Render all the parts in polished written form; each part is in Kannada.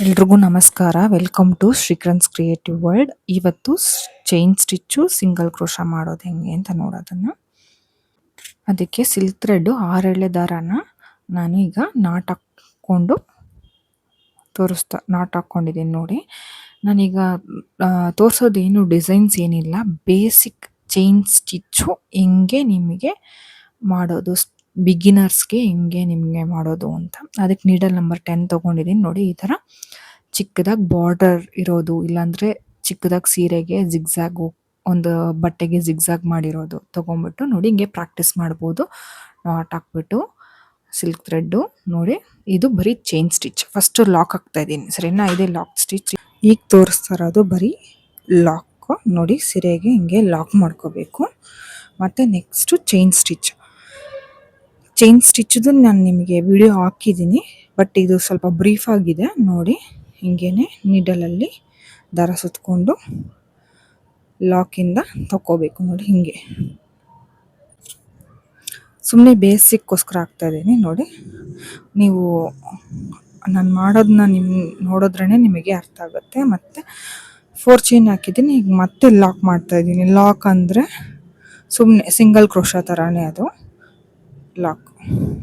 ಎಲ್ರಿಗೂ ನಮಸ್ಕಾರ. Welcome to Srikaran's creative world. ಇವತ್ತು ಚೈನ್ ಸ್ಟಿಚ್ಚು ಸಿಂಗಲ್ ಕ್ರೋಶ ಮಾಡೋದು ಹೆಂಗೆ ಅಂತ ನೋಡೋದನ್ನು. ಅದಕ್ಕೆ ಸಿಲ್ಕ್ ಥ್ರೆಡ್ 6 ಎಳೆ ದಾರಾನ ನಾನು ಈಗ ನಾಟ್ ಹಾಕ್ಕೊಂಡಿದ್ದೀನಿ ನೋಡಿ. ನಾನೀಗ ತೋರಿಸೋದೇನು ಡಿಸೈನ್ಸ್ ಏನಿಲ್ಲ, ಬೇಸಿಕ್ ಚೈನ್ ಸ್ಟಿಚ್ಚು ಹೆಂಗೆ ನಿಮಗೆ ಮಾಡೋದು, ಬಿಗಿನರ್ಸ್ಗೆ ಹೆಂಗೆ ನಿಮಗೆ ಮಾಡೋದು ಅಂತ. ಅದಕ್ಕೆ ನೀಡಲ್ ನಂಬರ್ 10 ತೊಗೊಂಡಿದ್ದೀನಿ ನೋಡಿ. ಈ ಥರ ಚಿಕ್ಕದಾಗಿ ಬಾರ್ಡರ್ ಇರೋದು, ಇಲ್ಲಾಂದರೆ ಚಿಕ್ಕದಾಗಿ ಸೀರೆಗೆ ಜಿಗ್ಜಾಗು, ಒಂದು ಬಟ್ಟೆಗೆ ಜಿಗ್ಜಾಗ್ ಮಾಡಿರೋದು ತೊಗೊಂಬಿಟ್ಟು ನೋಡಿ ಹಿಂಗೆ ಪ್ರಾಕ್ಟೀಸ್ ಮಾಡ್ಬೋದು. ನಾಟ್ ಹಾಕ್ಬಿಟ್ಟು ಸಿಲ್ಕ್ ಥ್ರೆಡ್ಡು ನೋಡಿ. ಇದು ಬರೀ ಚೈನ್ ಸ್ಟಿಚ್. ಫಸ್ಟು ಲಾಕ್ ಹಾಕ್ತಾ ಇದ್ದೀನಿ, ಸರಿನಾ? ಇದೇ ಲಾಕ್ ಸ್ಟಿಚ್. ಈಗ ತೋರಿಸ್ತಾ ಇರೋದು ಬರೀ ಲಾಕ್ ನೋಡಿ. ಸೀರೆಗೆ ಹಿಂಗೆ ಲಾಕ್ ಮಾಡ್ಕೋಬೇಕು. ಮತ್ತು ನೆಕ್ಸ್ಟು ಚೈನ್ ಸ್ಟಿಚ್ದು ನಾನು ನಿಮಗೆ ವಿಡಿಯೋ ಹಾಕಿದ್ದೀನಿ, ಬಟ್ ಇದು ಸ್ವಲ್ಪ ಬ್ರೀಫ್ ಆಗಿದೆ ನೋಡಿ. ಹಿಂಗೇನೆ ನೀಡಲಲ್ಲಿ ದಾರ ಸುತ್ತಕೊಂಡು ಲಾಕಿಂದ ತಗೋಬೇಕು ನೋಡಿ. ಹಿಂಗೆ ಸುಮ್ಮನೆ ಬೇಸಿಕ್ಕೋಸ್ಕರ ಆಗ್ತಾ ಇದ್ದೀನಿ ನೋಡಿ. ನೀವು ನಾನು ಮಾಡೋದನ್ನ ನೋಡಿದ್ರೇ ನಿಮಗೆ ಅರ್ಥ ಆಗುತ್ತೆ. ಮತ್ತು 4 ಚೈನ್ ಹಾಕಿದ್ದೀನಿ. ಈಗ ಮತ್ತೆ ಲಾಕ್ ಮಾಡ್ತಾ ಇದ್ದೀನಿ. ಲಾಕ್ ಅಂದರೆ ಸುಮ್ಮನೆ ಸಿಂಗಲ್ ಕ್ರೋಶ ಥರನೇ, ಅದು ಲಾಕ್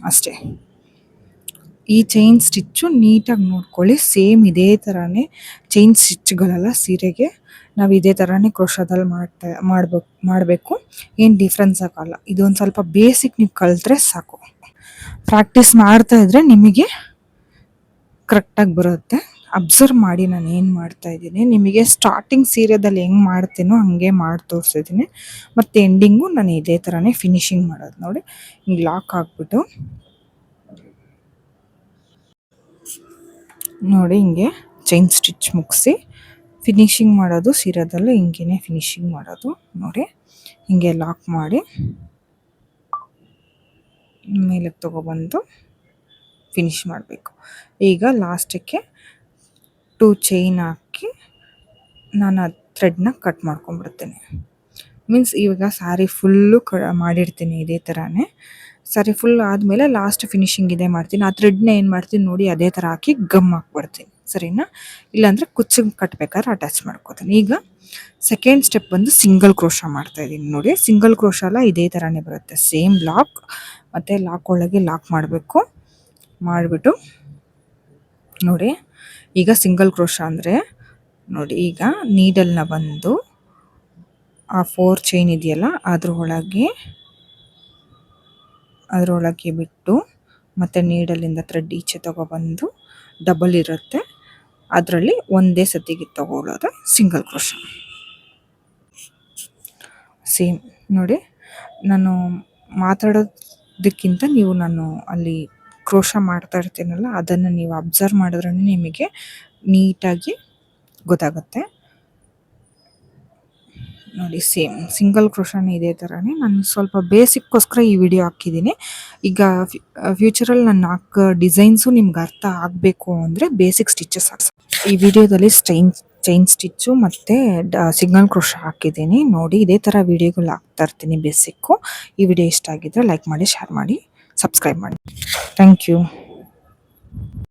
ಅಷ್ಟೇ. ಈ ಚೈನ್ ಸ್ಟಿಚ್ಚು ನೀಟಾಗಿ ನೋಡ್ಕೊಳ್ಳಿ. ಸೇಮ್ ಇದೇ ಥರನೇ ಚೈನ್ ಸ್ಟಿಚ್ಗಳೆಲ್ಲ ಸೀರೆಗೆ ನಾವು ಇದೇ ಥರನೇ ಕ್ರೋಶದಲ್ಲಿ ಮಾಡಬೇಕು. ಏನು ಡಿಫ್ರೆನ್ಸ್ ಆಗೋಲ್ಲ. ಇದೊಂದು ಸ್ವಲ್ಪ ಬೇಸಿಕ್ ನೀವು ಕಲಿತ್ರೆ ಸಾಕು. ಪ್ರಾಕ್ಟೀಸ್ ಮಾಡ್ತಾ ಇದ್ರೆ ನಿಮಗೆ ಕರೆಕ್ಟಾಗಿ ಬರುತ್ತೆ. ಅಬ್ಸರ್ವ್ ಮಾಡಿ ನಾನು ಏನು ಮಾಡ್ತಾ ಇದ್ದೀನಿ. ನಿಮಗೆ ಸ್ಟಾರ್ಟಿಂಗ್ ಸೀರೆದಲ್ಲಿ ಹೆಂಗೆ ಮಾಡ್ತೀನೋ ಹಾಗೆ ಮಾಡಿ ತೋರಿಸಿದ್ದೀನಿ. ಮತ್ತು ಎಂಡಿಂಗು ನಾನು ಇದೇ ಥರನೇ ಫಿನಿಶಿಂಗ್ ಮಾಡೋದು ನೋಡಿ. ಹಿಂಗೆ ಲಾಕ್ ಹಾಕ್ಬಿಟ್ಟು ನೋಡಿ, ಹಿಂಗೆ ಚೈನ್ ಸ್ಟಿಚ್ ಮುಗಿಸಿ ಫಿನಿಶಿಂಗ್ ಮಾಡೋದು. ಸೀರೆದಲ್ಲೂ ಹಿಂಗೇ ಫಿನಿಶಿಂಗ್ ಮಾಡೋದು ನೋಡಿ. ಹಿಂಗೆ ಲಾಕ್ ಮಾಡಿ ಮೇಲಕ್ಕೆ ತೊಗೊಬಂದು ಫಿನಿಶ್ ಮಾಡಬೇಕು. ಈಗ ಲಾಸ್ಟಕ್ಕೆ 2 ಚೈನ್ ಹಾಕಿ ನಾನು ಆ ಥ್ರೆಡ್ನ ಕಟ್ ಮಾಡ್ಕೊಂಡ್ಬಿಡ್ತೀನಿ. ಮೀನ್ಸ್ ಇವಾಗ ಸ್ಯಾರಿ ಫುಲ್ಲು ಮಾಡಿರ್ತೀನಿ ಇದೇ ಥರನೇ. ಸ್ಯಾರಿ ಫುಲ್ ಆದಮೇಲೆ ಲಾಸ್ಟ್ ಫಿನಿಶಿಂಗ್ ಇದೇ ಮಾಡ್ತೀನಿ. ಆ ಥ್ರೆಡ್ನ ಏನು ಮಾಡ್ತೀನಿ ನೋಡಿ, ಅದೇ ಥರ ಹಾಕಿ ಗಮ್ ಹಾಕ್ಬಿಡ್ತೀನಿ, ಸರಿನಾ? ಇಲ್ಲಾಂದರೆ ಕುಚ್ಚಿಗೆ ಕಟ್ಬೇಕಾದ್ರೆ ಅಟ್ಯಾಚ್ ಮಾಡ್ಕೋತೀನಿ. ಈಗ ಸೆಕೆಂಡ್ ಸ್ಟೆಪ್ ಬಂದು ಸಿಂಗಲ್ ಕ್ರೋಶ ಮಾಡ್ತಾಯಿದ್ದೀನಿ ನೋಡಿ. ಸಿಂಗಲ್ ಕ್ರೋಶ ಎಲ್ಲ ಇದೇ ಥರನೇ ಬರುತ್ತೆ. ಸೇಮ್ ಲಾಕ್ ಮತ್ತು ಲಾಕ್ ಒಳಗೆ ಲಾಕ್ ಮಾಡಬೇಕು. ಮಾಡಿಬಿಟ್ಟು ನೋಡಿ, ಈಗ ಸಿಂಗಲ್ ಕ್ರೋಶ ಅಂದರೆ ನೋಡಿ, ಈಗ ನೀಡಲ್ನ ಬಂದು ಆ 4 ಚೈನ್ ಇದೆಯಲ್ಲ ಅದರೊಳಗೆ ಬಿಟ್ಟು, ಮತ್ತು ನೀಡಲಿಂದ ಥ್ರೆಡ್ ಈಚೆ ತೊಗೊಬಂದು ಡಬಲ್ ಇರುತ್ತೆ, ಅದರಲ್ಲಿ ಒಂದೇ ಸತಿಗೆ ತಗೊಳ್ಳೋದು ಸಿಂಗಲ್ ಕ್ರೋಶ. ಸೇಮ್ ನೋಡಿ, ನಾನು ಮಾತಾಡೋದಕ್ಕಿಂತ ನಾನು ಅಲ್ಲಿ ಕ್ರೋಶ ಮಾಡ್ತಾ ಇರ್ತೀನಲ್ಲ, ಅದನ್ನು ನೀವು ಅಬ್ಸರ್ವ್ ಮಾಡಿದ್ರೇ ನಿಮಗೆ ನೀಟಾಗಿ ಗೊತ್ತಾಗುತ್ತೆ ನೋಡಿ. ಸೇಮ್ ಸಿಂಗಲ್ ಕ್ರೋಶನೇ ಇದೇ ಥರನೇ. ನಾನು ಸ್ವಲ್ಪ ಬೇಸಿಕ್ಕೋಸ್ಕರ ಈ ವಿಡಿಯೋ ಹಾಕಿದ್ದೀನಿ. ಈಗ ಫ್ಯೂಚರಲ್ಲಿ ನಾನು ಹಾಕೋ ಡಿಸೈನ್ಸು ನಿಮ್ಗೆ ಅರ್ಥ ಆಗಬೇಕು ಅಂದರೆ ಬೇಸಿಕ್ ಸ್ಟಿಚಸ್ ಹಾಕ್ಸಿ. ಈ ವಿಡಿಯೋದಲ್ಲಿ ಚೈನ್ ಸ್ಟಿಚ್ಚು ಮತ್ತು ಸಿಂಗಲ್ ಕ್ರೋಶ ಹಾಕಿದ್ದೀನಿ ನೋಡಿ. ಇದೇ ಥರ ವಿಡಿಯೋಗಳು ಹಾಕ್ತಾ ಇರ್ತೀನಿ ಬೇಸಿಕ್ಕು. ಈ ವಿಡಿಯೋ ಇಷ್ಟ ಆಗಿದ್ದರೆ ಲೈಕ್ ಮಾಡಿ, ಶೇರ್ ಮಾಡಿ, ಸಬ್ಸ್ಕ್ರೈಬ್ ಮಾಡಿ. Thank you.